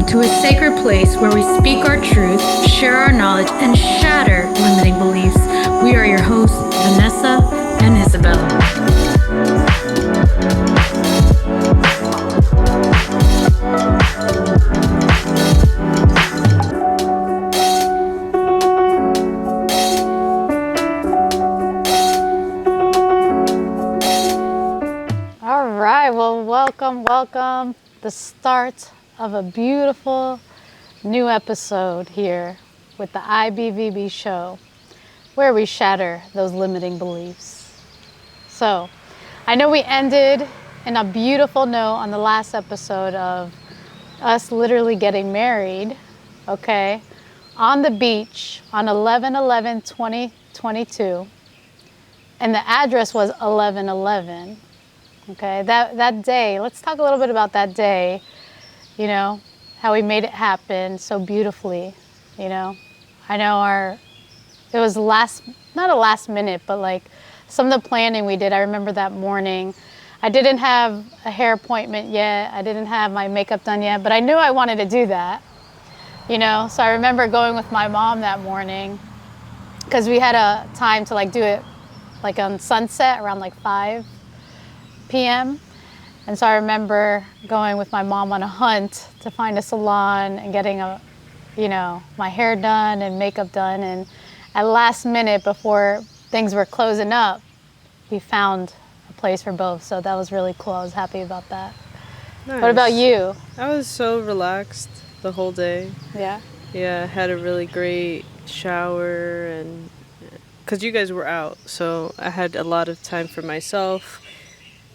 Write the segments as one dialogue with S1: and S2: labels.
S1: to a sacred place where we speak our truth, share our knowledge, and shatter limiting beliefs. We are your hosts, Vanessa and Isabel.
S2: All right, well, welcome. The start of a beautiful new episode here with the IBVB Show, where we shatter those limiting beliefs. So, I know we ended in a beautiful note on the last episode of us literally getting married, okay, on the beach on 11/11/2022, and the address was 11/11. Okay, that day, let's talk a little bit about that day, you know, how we made it happen so beautifully, you know. I know it was not a last minute, but like some of the planning we did. I remember that morning, I didn't have a hair appointment yet. I didn't have my makeup done yet, but I knew I wanted to do that, you know. So I remember going with my mom that morning because we had a time to like do it like on sunset around like 5 p.m. And so I remember going with my mom on a hunt to find a salon and getting my hair done and makeup done. And at last minute, before things were closing up, we found a place for both. So that was really cool. I was happy about that.
S3: Nice.
S2: What about you?
S3: I was so relaxed the whole day.
S2: Yeah?
S3: Yeah, I had a really great shower, and because you guys were out, so I had a lot of time for myself.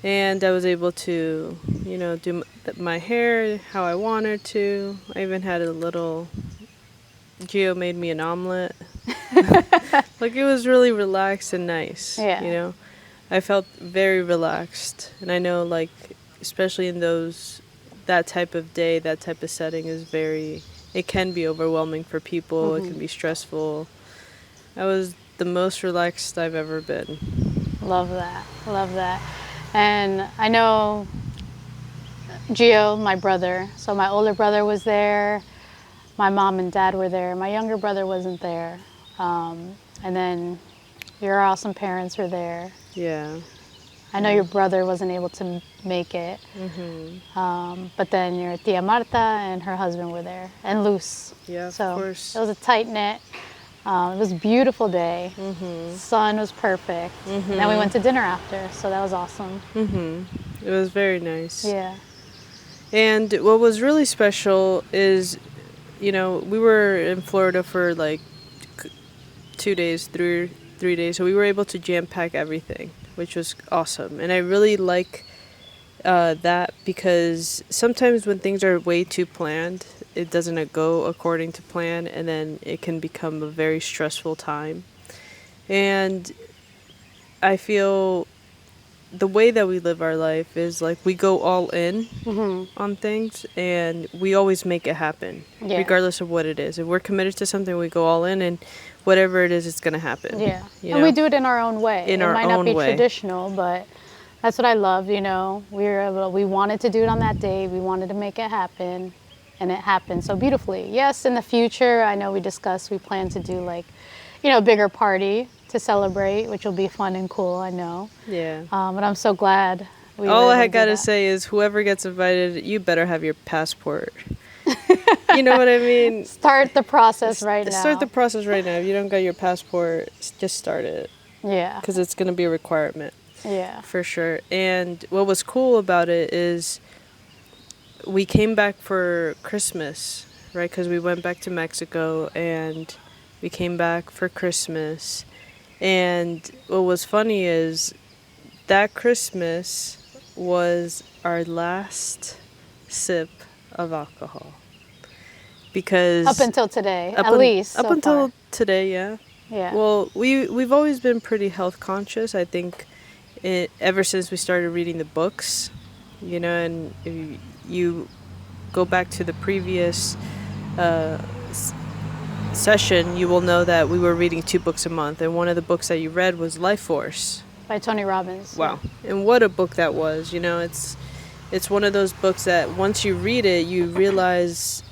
S3: And I was able to, do my hair how I wanted to. I even had Gio made me an omelet. Like, it was really relaxed and nice,
S2: Yeah.
S3: I felt very relaxed. And I know, like, especially in that type of day, that type of setting it can be overwhelming for people. Mm-hmm. It can be stressful. I was the most relaxed I've ever been.
S2: Love that. And I know Gio, my brother, so my older brother was there, my mom and dad were there, my younger brother wasn't there, and then your awesome parents were there.
S3: Yeah.
S2: I know your brother wasn't able to make it,
S3: mm-hmm.
S2: But then your Tia Marta and her husband were there, and Luz.
S3: Yeah,
S2: so
S3: of course.
S2: It was a tight knit. It was a beautiful day.
S3: Mm-hmm.
S2: Sun was perfect.
S3: Mm-hmm.
S2: And then we went to dinner after, so that was awesome.
S3: Mm-hmm. It was very nice.
S2: Yeah.
S3: And what was really special is, we were in Florida for like 2 days, 3 days, so we were able to jam-pack everything, which was awesome. And I really like that, because sometimes when things are way too planned, it doesn't go according to plan, and then it can become a very stressful time. And I feel the way that we live our life is like we go all in on things, and we always make it happen, regardless of what it is. If we're committed to something, we go all in, and whatever it is, it's going to happen.
S2: Yeah. And we do it in our own way.
S3: It might not be
S2: traditional, but that's what I love, We wanted to do it on that day. We wanted to make it happen, and it happened so beautifully. Yes, in the future, I know we plan to do like, a bigger party to celebrate, which will be fun and cool, I know.
S3: Yeah.
S2: But I'm so glad we
S3: All
S2: were able
S3: I
S2: to do
S3: gotta
S2: that.
S3: say is whoever gets invited, you better have your passport. You know what I mean?
S2: Start the process right now.
S3: Start the process right now. If you don't got your passport, just start it.
S2: Yeah.
S3: Because it's going to be a requirement.
S2: Yeah.
S3: For sure. And what was cool about it is we came back for Christmas, right? Because we went back to Mexico, and we came back for Christmas. And what was funny is that Christmas was our last sip of alcohol. Because
S2: up until today, at least.
S3: Up
S2: so
S3: until
S2: far.
S3: today, yeah.
S2: Yeah.
S3: Well, we've always been pretty health conscious. I think ever since we started reading the books, and if you go back to the previous session, you will know that we were reading 2 books a month, and one of the books that you read was Life Force
S2: by Tony Robbins.
S3: Wow. And what a book that was. It's one of those books that once you read it, you realize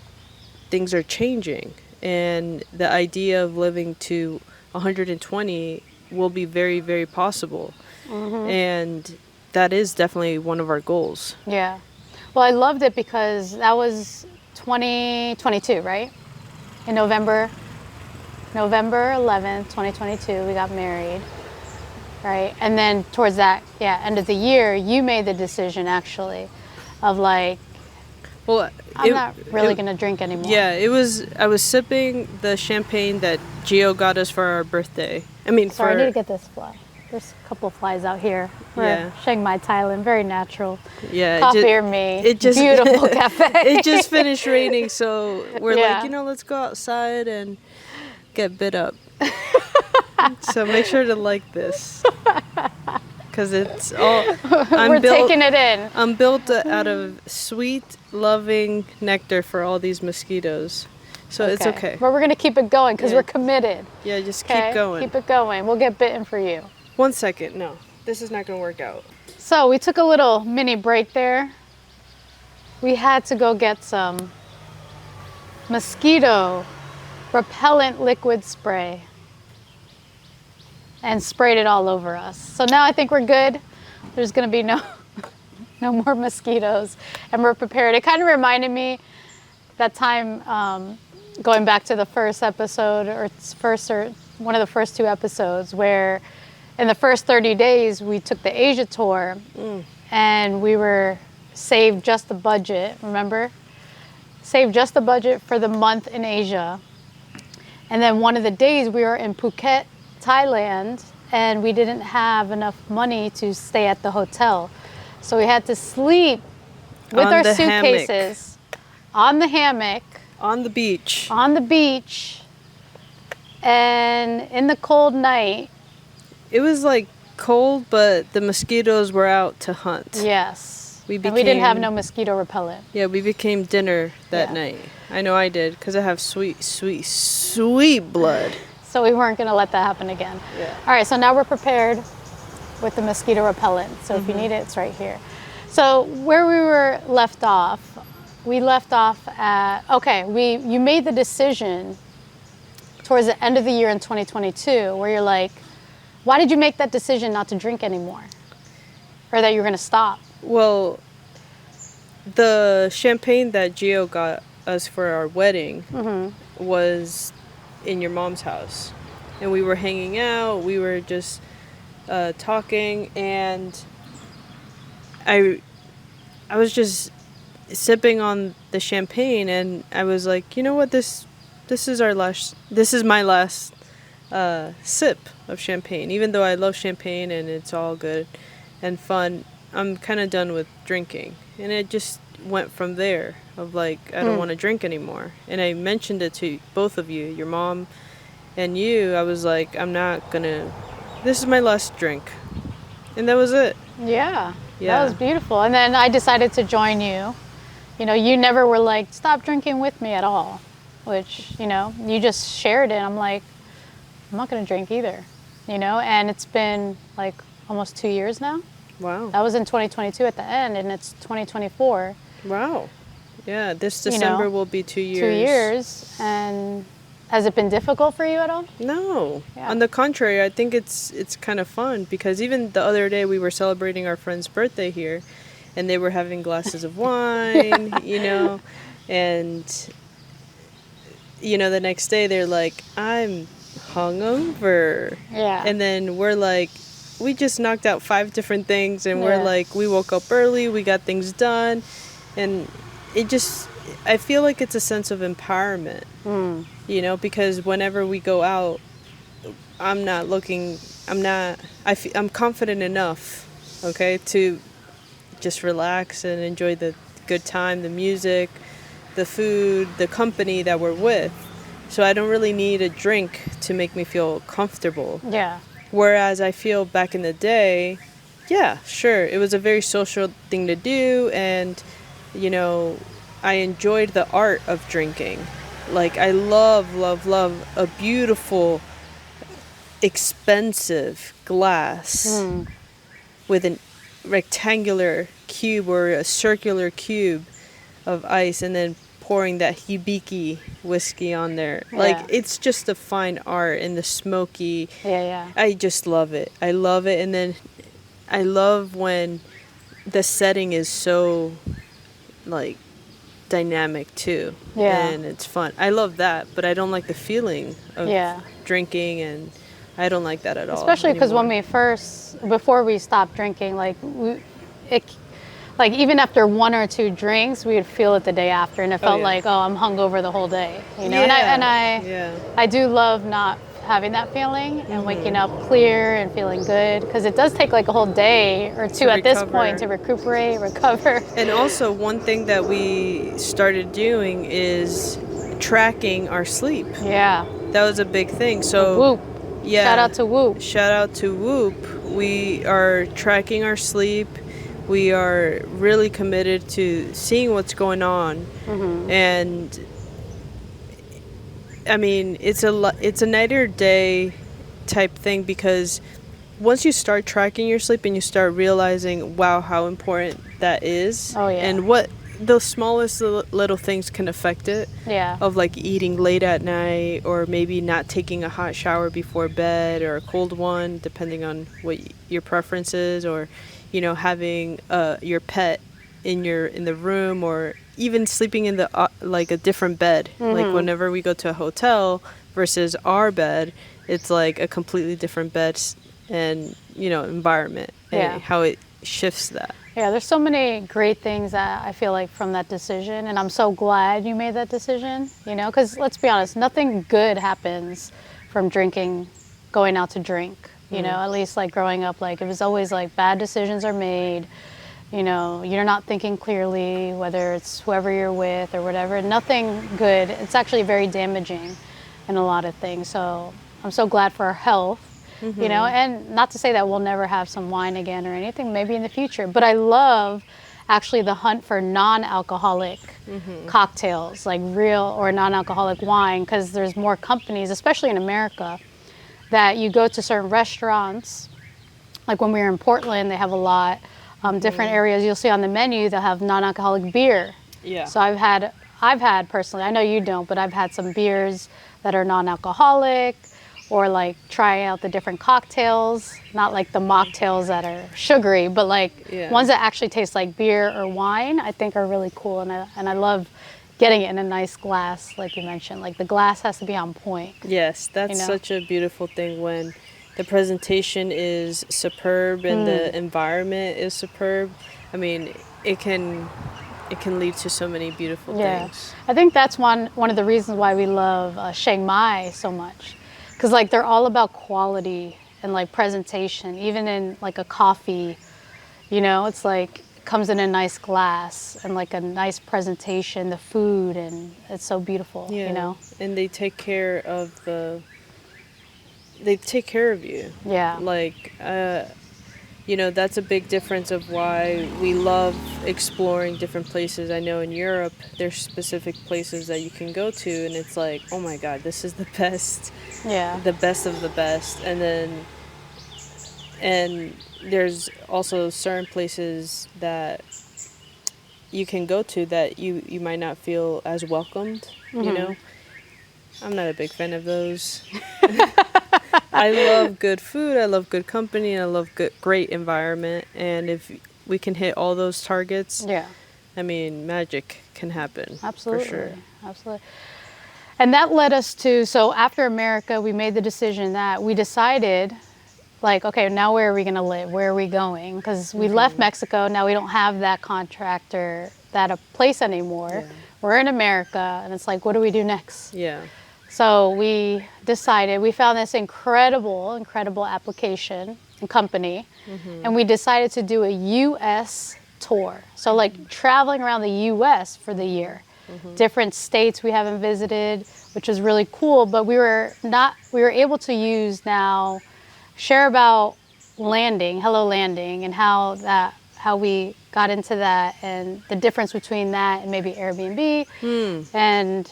S3: things are changing, and the idea of living to 120 will be very, very possible. And that is definitely one of our goals.
S2: Yeah. Well, I loved it because that was 2022, right? In November 11th, 2022, we got married, right? And then towards that, end of the year, you made the decision actually of like,
S3: Well,
S2: I'm not really going to drink anymore.
S3: Yeah, I was sipping the champagne that Gio got us for our birthday.
S2: Sorry, I need to get this fly. There's a couple of flies out here. We're Chiang Mai, Thailand, very natural.
S3: Yeah.
S2: Coffee or me. Beautiful cafe.
S3: It just finished raining, so we're like, let's go outside and get bit up. So make sure to like this. Because it's all...
S2: We're taking it in.
S3: I'm built out of sweet, loving nectar for all these mosquitoes. So it's okay.
S2: But we're going to keep it going because we're committed.
S3: Yeah, just keep going.
S2: Keep it going. We'll get bitten for you.
S3: 1 second. No, this is not going to work out.
S2: So we took a little mini break there. We had to go get some mosquito repellent liquid spray and sprayed it all over us. So now I think we're good. There's going to be no more mosquitoes, and we're prepared. It kind of reminded me that time going back to the first episode or one of the first 2 episodes where in the first 30 days we took the Asia tour and we were saved just the budget, remember? Saved just the budget for the month in Asia. And then one of the days we were in Phuket, Thailand, and we didn't have enough money to stay at the hotel. So we had to sleep with our suitcases on the hammock.
S3: On the beach.
S2: On the beach. And in the cold night.
S3: It was like cold, but the mosquitoes were out to hunt.
S2: Yes. And we didn't have no mosquito repellent.
S3: Yeah, we became dinner that night. I know I did, because I have sweet, sweet, sweet blood.
S2: So we weren't going to let that happen again.
S3: Yeah.
S2: All right, so now we're prepared with the mosquito repellent. So if you need it, it's right here. So where we were left off, we left off at, you made the decision towards the end of the year in 2022 where you're like, why did you make that decision not to drink anymore? Or that you were going to stop?
S3: Well, the champagne that Gio got us for our wedding was in your mom's house. And we were hanging out, we were just talking, and I was just sipping on the champagne, and I was like, you know what, this is my last sip of champagne. Even though I love champagne and it's all good and fun, I'm kind of done with drinking. And it just went from there of like, I don't want to drink anymore. And I mentioned it to both of you, your mom and you. I was like, this is my last drink. And that was it.
S2: Yeah. That was beautiful. And then I decided to join you. You know, you never were like, stop drinking with me at all, which, you just shared it. I'm like, I'm not going to drink either, and it's been like almost 2 years now.
S3: Wow.
S2: That was in 2022 at the end, and it's 2024.
S3: Wow. Yeah, this December will be 2 years.
S2: 2 years. And has it been difficult for you at all?
S3: No.
S2: Yeah.
S3: On the contrary, I think it's kind of fun because even the other day we were celebrating our friend's birthday here, and they were having glasses of wine, and the next day they're like, I'm hungover. Yeah. And then we're like, we just knocked out 5 different things, and we're like, we woke up early, we got things done, and I feel like it's a sense of empowerment, because whenever we go out, I'm confident enough, to just relax and enjoy the good time, the music, the food, the company that we're with. So I don't really need a drink to make me feel comfortable. Yeah. Whereas I feel back in the day, yeah, sure, it was a very social thing to do, and, I enjoyed the art of drinking. Like, I love, love, love a beautiful, expensive glass with a rectangular cube or a circular cube of ice, and then pouring that hibiki whiskey on there.
S2: Yeah.
S3: Like, it's just a fine art in the smoky.
S2: Yeah.
S3: I just love it. I love it. And then I love when the setting is so, like, dynamic too.
S2: Yeah.
S3: And it's fun. I love that, but I don't like the feeling of drinking, and I don't like that at all.
S2: Especially because when
S3: anymore.
S2: before we stopped drinking, like, like even after one or two drinks, we would feel it the day after, and it felt like, oh, I'm hungover the whole day, you know. I do love not having that feeling and waking up clear and feeling good, because it does take like a whole day or two at this point to recover.
S3: And also, one thing that we started doing is tracking our sleep.
S2: Yeah,
S3: that was a big thing. So
S2: Whoop.
S3: Yeah,
S2: shout out to Whoop.
S3: Shout out to Whoop. We are tracking our sleep. We are really committed to seeing what's going on. And I mean, it's a night or day type thing, because once you start tracking your sleep and you start realizing, wow, how important that is, and what the smallest little things can affect it, of like eating late at night, or maybe not taking a hot shower before bed, or a cold one, depending on what your preference is, or, you know, having your pet in the room, or even sleeping in the like a different bed. Like whenever we go to a hotel versus our bed, it's like a completely different bed and, you know, environment, and how it shifts that.
S2: Yeah, there's so many great things that I feel like from that decision, and I'm so glad you made that decision, you know, because let's be honest, nothing good happens from going out to drink, you know, at least like growing up, like it was always like bad decisions are made, you know, you're not thinking clearly, whether it's whoever you're with or whatever, nothing good. It's actually very damaging in a lot of things. So I'm so glad for our health. You know, and not to say that we'll never have some wine again or anything, maybe in the future, but I love actually the hunt for non-alcoholic cocktails, like real or non-alcoholic wine, because there's more companies, especially in America, that you go to certain restaurants, like when we were in Portland, they have a lot, different areas you'll see on the menu, they'll have non-alcoholic beer. Yeah. So I've had personally, I know you don't, but I've had some beers that are non-alcoholic, or like trying out the different cocktails, not like the mocktails that are sugary, but like ones that actually taste like beer or wine, I think are really cool. And I love getting it in a nice glass, like you mentioned. Like the glass has to be on point. Yes, that's such a beautiful thing when the presentation is superb and the environment is superb. I mean, it can lead to so many beautiful things. I think that's one of the reasons why we love Chiang Mai so much. Because like they're all about quality and like presentation, even in like a coffee, you know, it's like it comes in a nice glass and like a nice presentation, the food, and it's so beautiful, you know. And they take care of you. Yeah. Like, you know, that's a big difference of why we love exploring different places. I know in Europe, there's specific places that you can go to, and it's like, oh my God, this is the best. Yeah. The best of the best. And there's also certain places that you can go to that you might not feel as welcomed, you know? I'm not a big fan of those. I love good food, I love good company, and I love great environment. And if we can hit all those targets, I mean, magic can happen. Absolutely. For sure. Absolutely. And that led us to, so after America, we made the decision that we decided, like, okay, now where are we going to live? Where are we going? Because we left Mexico, now we don't have that contract or that place anymore. Yeah. We're in America, and it's like, what do we do next? Yeah. So we decided, we found this incredible application and company, and we decided to do a U.S. tour. So like traveling around the U.S. for the year. Different states we haven't visited, which is really cool, but we were able to share about Hello Landing, and how we got into that, and the difference between that and maybe Airbnb, and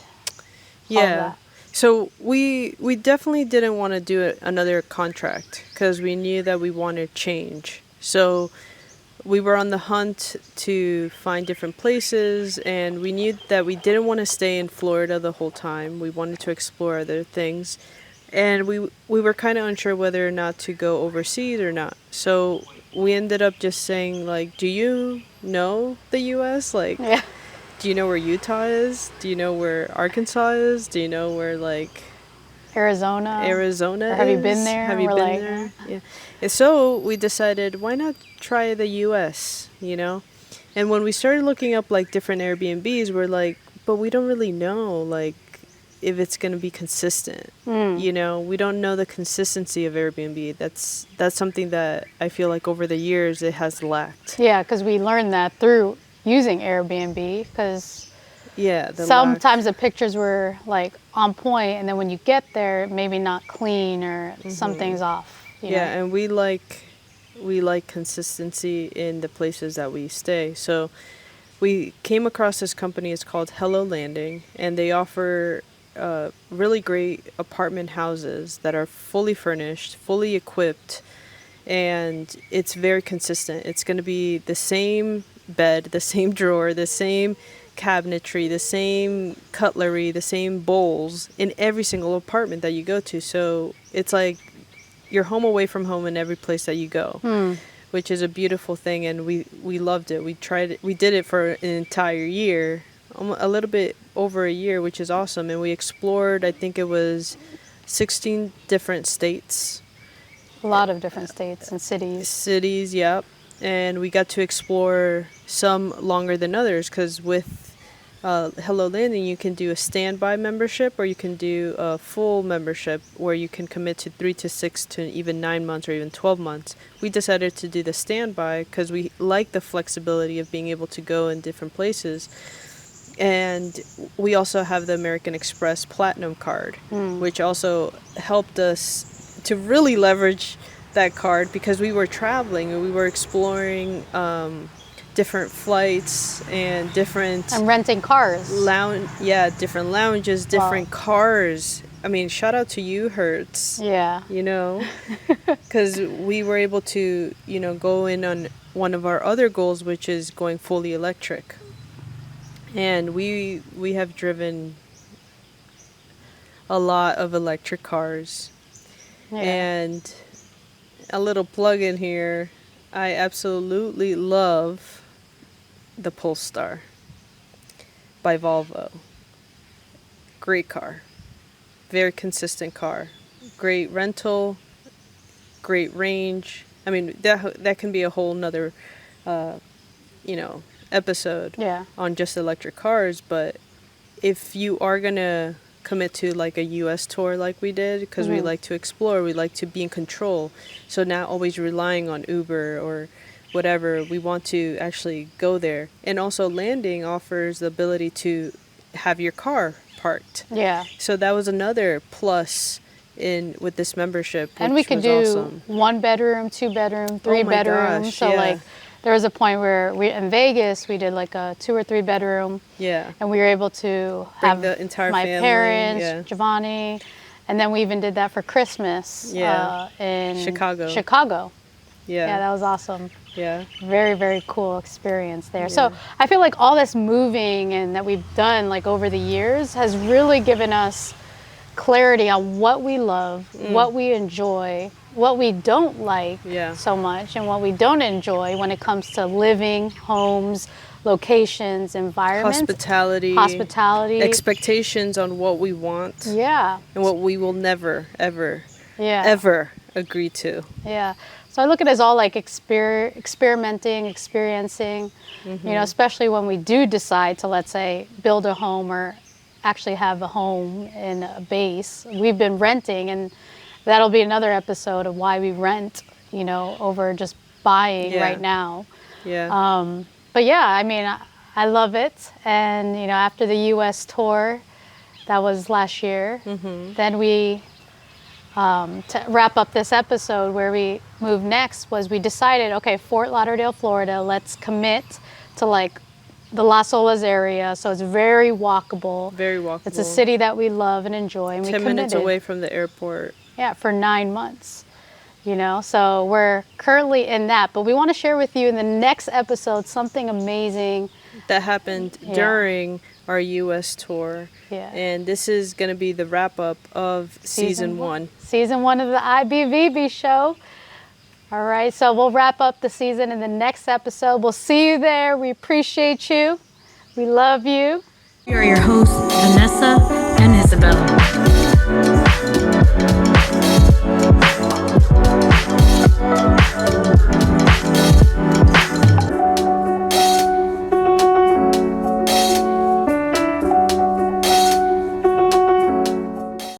S2: all of that. So we definitely didn't want to do another contract, because we knew that we wanted change. So
S3: we were on the hunt to find different places, and we knew that we didn't want to stay in Florida the whole time. We wanted to explore other things, and we were kind of unsure whether or not to go overseas or not. So we ended up just saying, like, do you know the U.S.? Like,
S2: Yeah.
S3: do you know where Utah is? Do you know where Arkansas is? Do you know where, like,
S2: Arizona.
S3: Arizona
S2: Or have you
S3: is?
S2: been there?
S3: Have you
S2: We're
S3: been
S2: like,
S3: there? Yeah. And so we decided, why not try the U.S., you know? And when we started looking up, like, different Airbnbs, we're like, but we don't really know, like, if it's going to be consistent. You know, we don't know the consistency of Airbnb. That's something that I feel like over the years it has lacked.
S2: Yeah, because we learned that through using Airbnb, because
S3: Yeah, the
S2: sometimes the pictures were like on point, and then when you get there, maybe not clean or something's off. You
S3: Yeah,
S2: know?
S3: and we like consistency in the places that we stay. So we came across this company. It's called Hello Landing, and they offer really great apartment houses that are fully furnished, fully equipped, and it's very consistent. It's going to be the same bed, the same drawer, the same cabinetry, the same cutlery, the same bowls in every single apartment that you go to. So it's like you're home away from home in every place that you go, which is a beautiful thing. And we loved it. We tried it. We did it for an entire year, a little bit over a year, which is awesome. And we explored, I think it was 16 different states.
S2: A lot of different states and cities.
S3: Yep. And we got to explore some longer than others, because with Hello Landing, you can do a standby membership, or you can do a full membership where you can commit to 3 to 6 to even 9 months or even 12 months. We decided to do the standby because we like the flexibility of being able to go in different places. And we also have the American Express Platinum card, which also helped us to really leverage that card, because we were traveling and we were exploring different flights and different
S2: And renting cars.
S3: different lounges, different cars. I mean, shout out to you, Hertz.
S2: Yeah.
S3: You know, because we were able to, you know, go in on one of our other goals, which is going fully electric. And we have driven a lot of electric cars.
S2: Yeah.
S3: And a little plug in here, I absolutely love the Polestar by Volvo. Great car. Very consistent car. Great rental, great range. I mean, that can be a whole nother, episode on just electric cars. But if you are going to commit to like a U.S. tour like we did, because we like to explore, we like to be in control. So not always relying on Uber or whatever. We want to actually go there. And also Landing offers the ability to have your car parked.
S2: Yeah.
S3: So that was another plus in with this membership.
S2: And we
S3: which
S2: could
S3: was
S2: do
S3: awesome.
S2: 1 bedroom, 2 bedroom, 3
S3: Oh my
S2: bedroom.
S3: gosh,
S2: So
S3: yeah.
S2: like there was a point where in Vegas we did like a 2 or 3 bedroom.
S3: Yeah.
S2: And we were able to
S3: Bring
S2: have
S3: the entire
S2: my
S3: family,
S2: parents,
S3: yeah.
S2: Giovanni, and then we even did that for Christmas in
S3: Chicago.
S2: Yeah, that was awesome.
S3: Yeah.
S2: Very, very cool experience there. So I feel like all this moving and that we've done like over the years has really given us clarity on what we love, what we enjoy, what we don't like so much, and what we don't enjoy when it comes to living, homes, locations, environments. Hospitality.
S3: Expectations on what we want.
S2: Yeah.
S3: And what we will never, ever,
S2: Yeah.
S3: ever agree to.
S2: Yeah. So I look at it as all like experimenting, experiencing, you know, especially when we do decide to, let's say, build a home or actually have a home in a base. We've been renting, and that'll be another episode of why we rent, you know, over just buying right now.
S3: Yeah.
S2: But yeah, I mean, I love it. And, you know, after the U.S. tour, that was last year, then we... to wrap up this episode, where we moved next was we decided, okay, Fort Lauderdale, Florida, let's commit to like the Las Olas area. So it's very walkable.
S3: Very walkable.
S2: It's a city that we love and enjoy. And
S3: 10 minutes away from the airport.
S2: Yeah, for 9 months. you know, so we're currently in that, but we want to share with you in the next episode something amazing
S3: that happened during our US tour.
S2: Yeah.
S3: And this is going to be the wrap up of season 1.
S2: Season 1 of the IBVB Show. All right, so we'll wrap up the season in the next episode. We'll see you there. We appreciate you. We love you.
S1: We are your hosts, Vanessa and Isabel.